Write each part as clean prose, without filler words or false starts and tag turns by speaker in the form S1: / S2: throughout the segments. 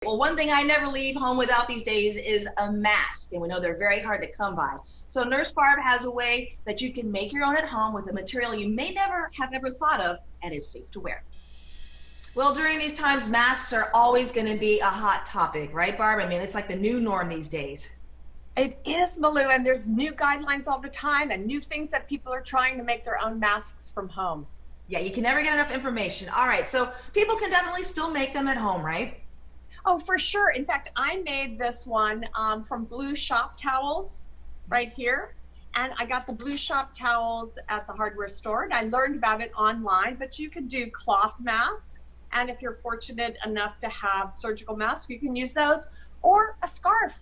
S1: Well, one thing I never leave home without these days is a mask, and we know they're very hard to come by. So Nurse Barb has a way that you can make your own at home with a material you may never have ever thought of and is safe to wear. Well, during these times, masks are always going to be a hot topic, right, Barb? I mean, it's like the new norm these days.
S2: It is, Malou, and there's new guidelines all the time and new things that people are trying to make their own masks from home.
S1: Yeah, you can never get enough information. All right, so people can definitely still make them at home, right?
S2: Oh, for sure. In fact, I made this one from blue shop towels right here. And I got the blue shop towels at the hardware store, and I learned about it online, but you can do cloth masks. And if you're fortunate enough to have surgical masks, you can use those, or a scarf.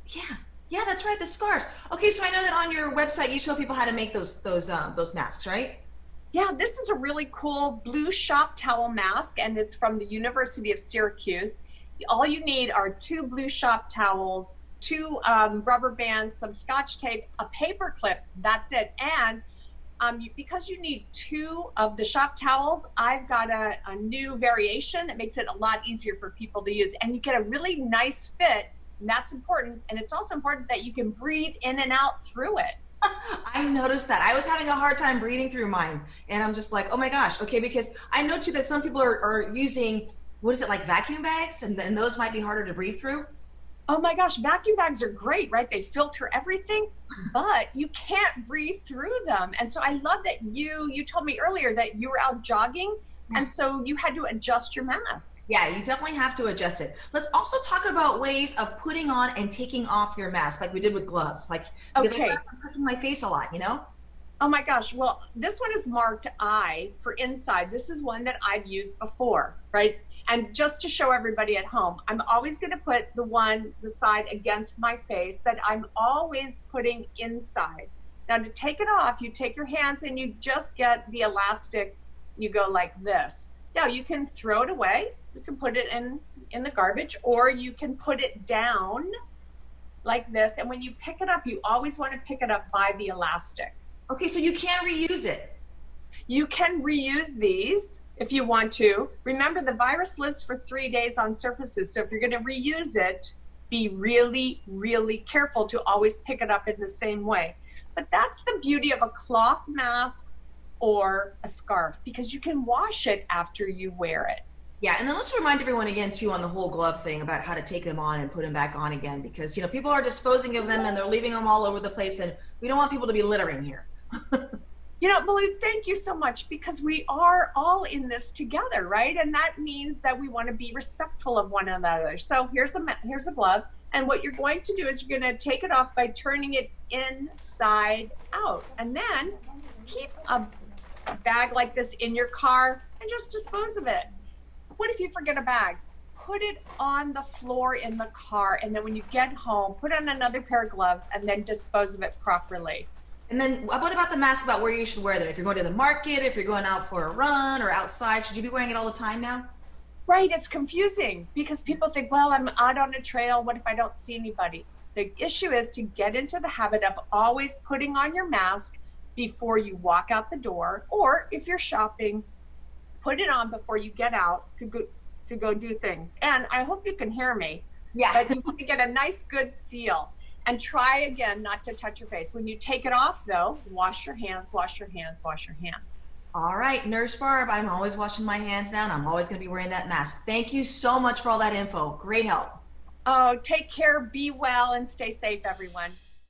S1: Yeah, that's right, the scarves. Okay, so I know that on your website you show people how to make those masks, right?
S2: Yeah, this is a really cool blue shop towel mask, and it's from the University of Syracuse. All you need are 2 blue shop towels, 2 rubber bands, some scotch tape, a paper clip, that's it. And because you need 2 of the shop towels, I've got a new variation that makes it a lot easier for people to use. And you get a really nice fit, and that's important. And it's also important that you can breathe in and out through it.
S1: I noticed that. I was having a hard time breathing through mine. And I'm just like, oh my gosh, okay, because I know too that some people are using, what is it, like vacuum bags? And those might be harder to breathe through.
S2: Oh my gosh, vacuum bags are great, right? They filter everything, but you can't breathe through them. And so I love that you told me earlier that you were out jogging, and so you had to adjust your mask.
S1: Yeah, you definitely have to adjust it. Let's also talk about ways of putting on and taking off your mask, like we did with gloves. Like, because
S2: Okay.
S1: I'm touching my face a lot, you know?
S2: Oh my gosh. Well, this one is marked I for inside. This is one that I've used before, right? And just to show everybody at home, I'm always going to put the side against my face that I'm always putting inside. Now to take it off, you take your hands and you just get the elastic. You go like this. Now you can throw it away. You can put it in the garbage, or you can put it down like this. And when you pick it up, you always want to pick it up by the elastic.
S1: Okay, so you can reuse it.
S2: You can reuse these if you want to. Remember, the virus lives for 3 days on surfaces. So if you're going to reuse it, be really, really careful to always pick it up in the same way. But that's the beauty of a cloth mask or a scarf, because you can wash it after you wear it.
S1: Yeah, and then let's remind everyone again too on the whole glove thing about how to take them on and put them back on again, because people are disposing of them and they're leaving them all over the place, and we don't want people to be littering here.
S2: Malou, thank you so much, because we are all in this together, right? And that means that we want to be respectful of one another. So here's a glove, and what you're going to do is you're going to take it off by turning it inside out, and then keep a bag like this in your car and just dispose of it. What if you forget a bag? Put it on the floor in the car, and then when you get home, put on another pair of gloves and then dispose of it properly.
S1: And then what about the mask, about where you should wear them? If you're going to the market, if you're going out for a run or outside, should you be wearing it all the time now?
S2: Right, it's confusing because people think, well, I'm out on a trail, what if I don't see anybody? The issue is to get into the habit of always putting on your mask before you walk out the door, or if you're shopping, put it on before you get out to go do things. And I hope you can hear me.
S1: Yeah.
S2: But you want to get a nice good seal, and try again not to touch your face. When you take it off though, wash your hands, wash your hands, wash your hands.
S1: All right, Nurse Barb, I'm always washing my hands now, and I'm always going to be wearing that mask. Thank you so much for all that info. Great help.
S2: Oh, take care, be well, and stay safe, everyone.